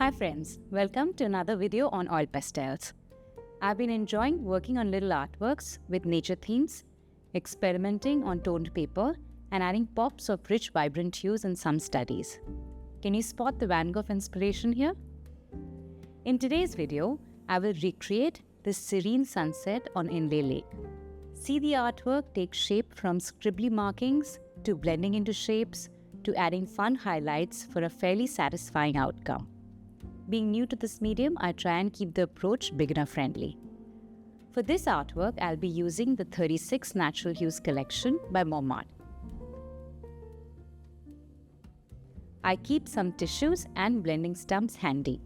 Hi friends, welcome to another video on oil pastels. I've been enjoying working on little artworks with nature themes, experimenting on toned paper, and adding pops of rich vibrant hues in some studies. Can you spot the Van Gogh inspiration here? In today's video, I will recreate this serene sunset on Inle Lake. See the artwork take shape from scribbly markings to blending into shapes to adding fun highlights for a fairly satisfying outcome. Being new to this medium, I try and keep the approach beginner-friendly. For this artwork, I'll be using the 36 Natural Hues collection by Mont. I keep some tissues and blending stumps handy,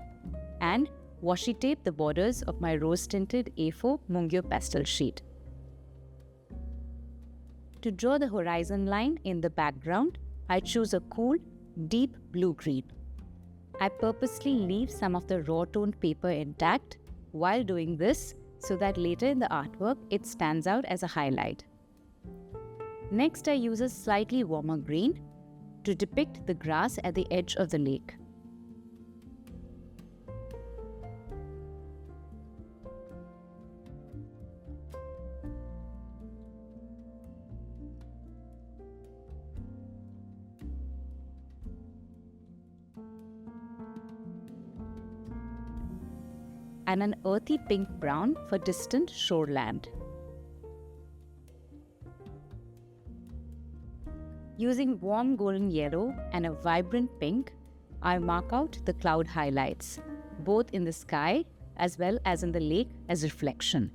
and washi tape the borders of my rose-tinted A4 Mungyo pastel sheet. To draw the horizon line in the background, I choose a cool, deep blue-green. I purposely leave some of the raw toned paper intact while doing this so that later in the artwork it stands out as a highlight. Next, I use a slightly warmer green to depict the grass at the edge of the lake. And an earthy pink-brown for distant shoreland. Using warm golden yellow and a vibrant pink, I mark out the cloud highlights, both in the sky as well as in the lake as reflection.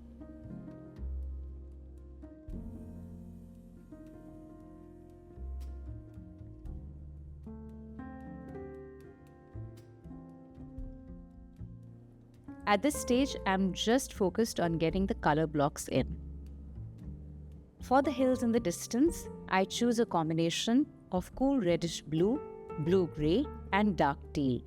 At this stage, I'm just focused on getting the color blocks in. For the hills in the distance, I choose a combination of cool reddish blue, blue-gray, and dark teal.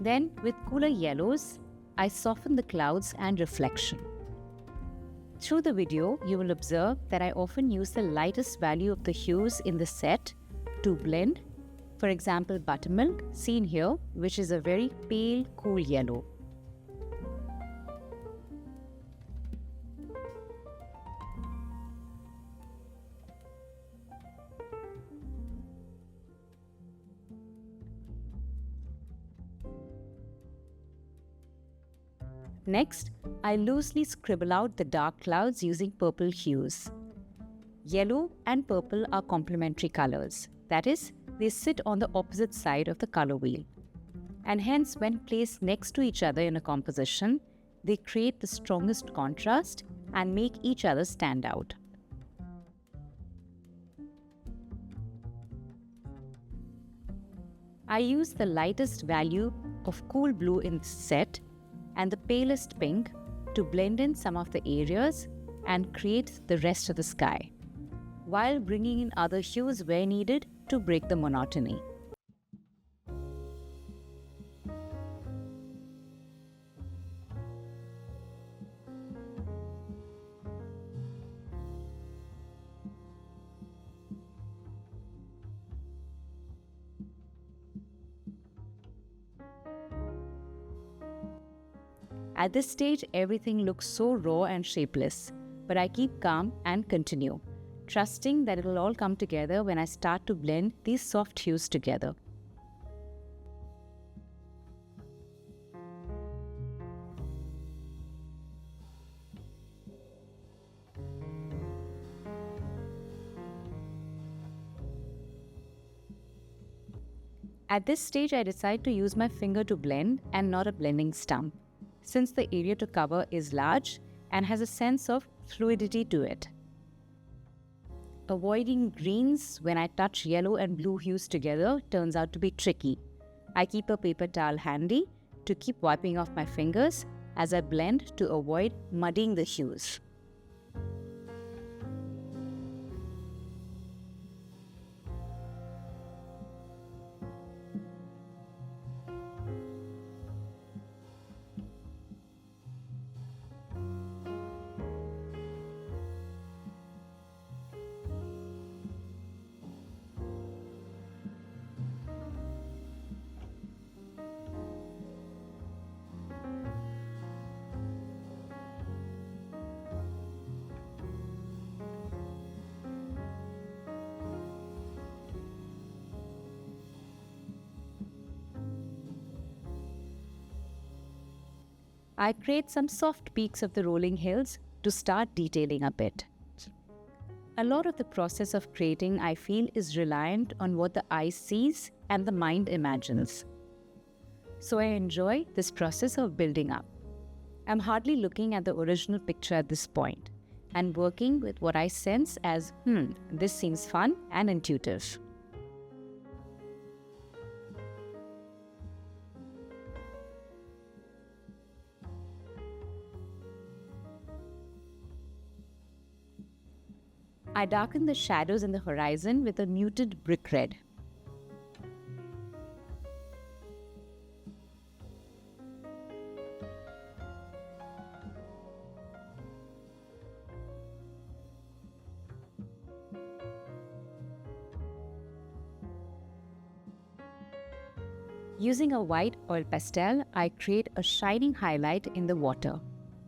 Then, with cooler yellows, I soften the clouds and reflection. Through the video, you will observe that I often use the lightest value of the hues in the set to blend, for example, buttermilk, seen here, which is a very pale, cool yellow. Next, I loosely scribble out the dark clouds using purple hues. Yellow and purple are complementary colors. That is, they sit on the opposite side of the color wheel. And hence, when placed next to each other in a composition, they create the strongest contrast and make each other stand out. I use the lightest value of cool blue in this set and the palest pink to blend in some of the areas and create the rest of the sky, while bringing in other hues where needed to break the monotony. At this stage, everything looks so raw and shapeless, but I keep calm and continue, trusting that it will all come together when I start to blend these soft hues together. At this stage, I decide to use my finger to blend and not a blending stump, since the area to cover is large and has a sense of fluidity to it. Avoiding greens when I touch yellow and blue hues together turns out to be tricky. I keep a paper towel handy to keep wiping off my fingers as I blend to avoid muddying the hues. I create some soft peaks of the rolling hills to start detailing a bit. A lot of the process of creating, I feel, is reliant on what the eye sees and the mind imagines. So I enjoy this process of building up. I'm hardly looking at the original picture at this point and working with what I sense as, this seems fun and intuitive. I darken the shadows in the horizon with a muted brick red. Using a white oil pastel, I create a shining highlight in the water,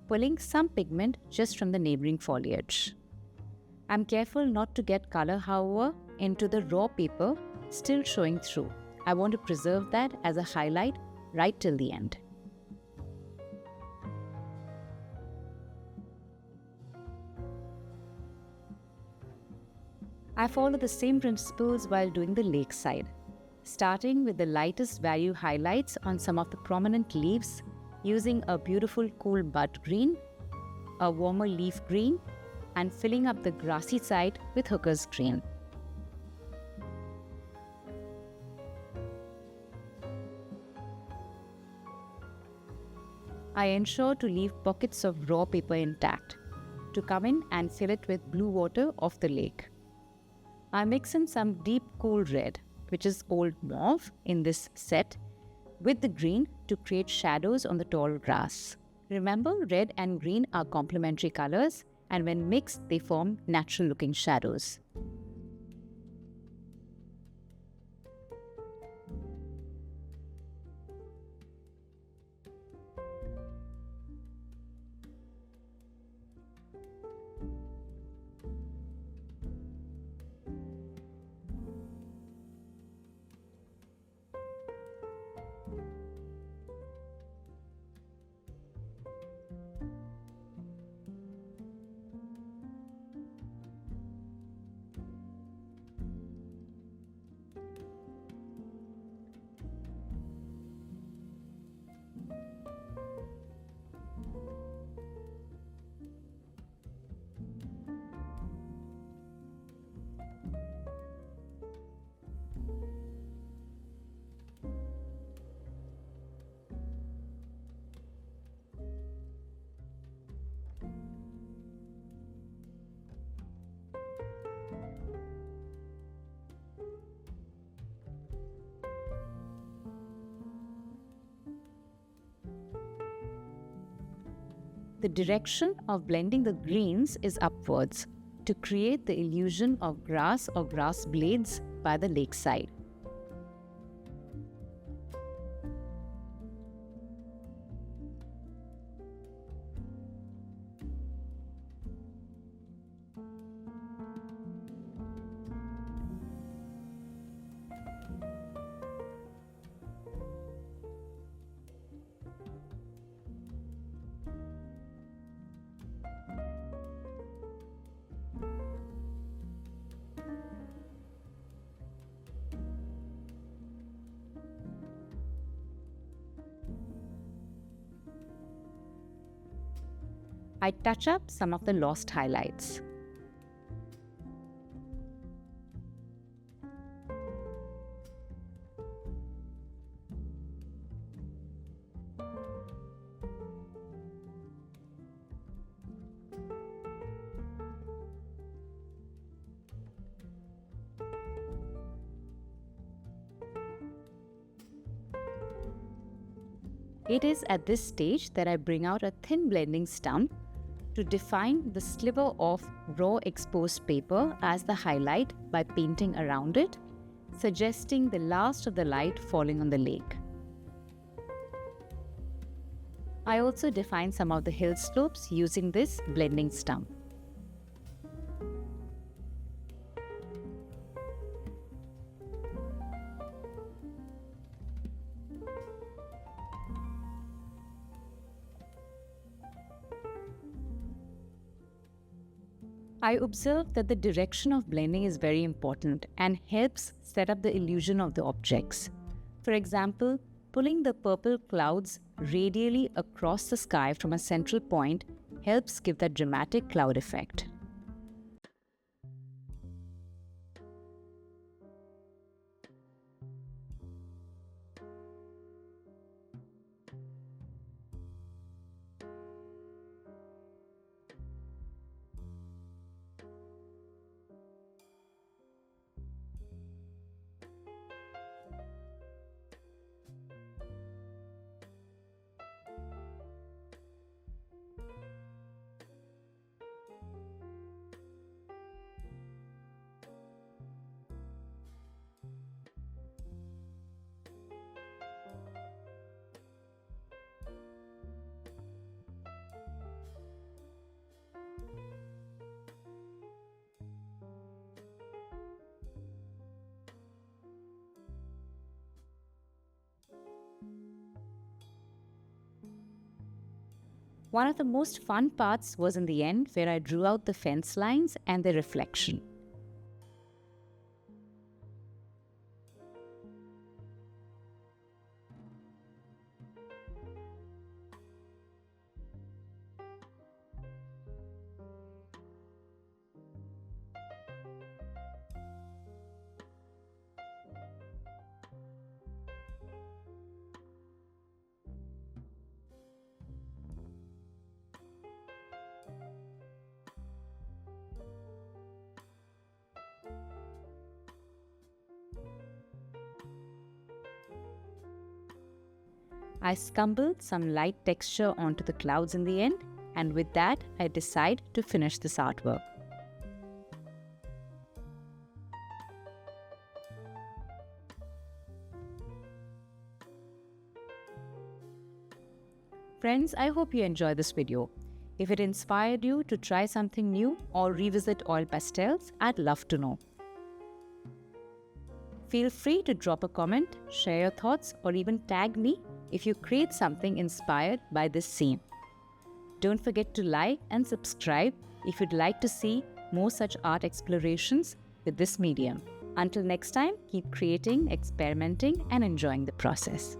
pulling some pigment just from the neighboring foliage. I'm careful not to get color, however, into the raw paper still showing through. I want to preserve that as a highlight right till the end. I follow the same principles while doing the lakeside, starting with the lightest value highlights on some of the prominent leaves using a beautiful cool bud green, a warmer leaf green, and filling up the grassy side with hooker's green. I ensure to leave pockets of raw paper intact to come in and fill it with blue water of the lake. I mix in some deep cool red, which is old mauve in this set, with the green to create shadows on the tall grass. Remember, red and green are complementary colors, and when mixed, they form natural-looking shadows. The direction of blending the greens is upwards to create the illusion of grass or grass blades by the lakeside. I touch up some of the lost highlights. It is at this stage that I bring out a thin blending stump to define the sliver of raw exposed paper as the highlight by painting around it, suggesting the last of the light falling on the lake. I also define some of the hill slopes using this blending stump. I observed that the direction of blending is very important and helps set up the illusion of the objects. For example, pulling the purple clouds radially across the sky from a central point helps give that dramatic cloud effect. One of the most fun parts was in the end, where I drew out the fence lines and their reflection. I scumbled some light texture onto the clouds in the end, and with that, I decide to finish this artwork. Friends, I hope you enjoyed this video. If it inspired you to try something new or revisit oil pastels, I'd love to know. Feel free to drop a comment, share your thoughts, or even tag me if you create something inspired by this scene. Don't forget to like and subscribe if you'd like to see more such art explorations with this medium. Until next time, keep creating, experimenting, and enjoying the process.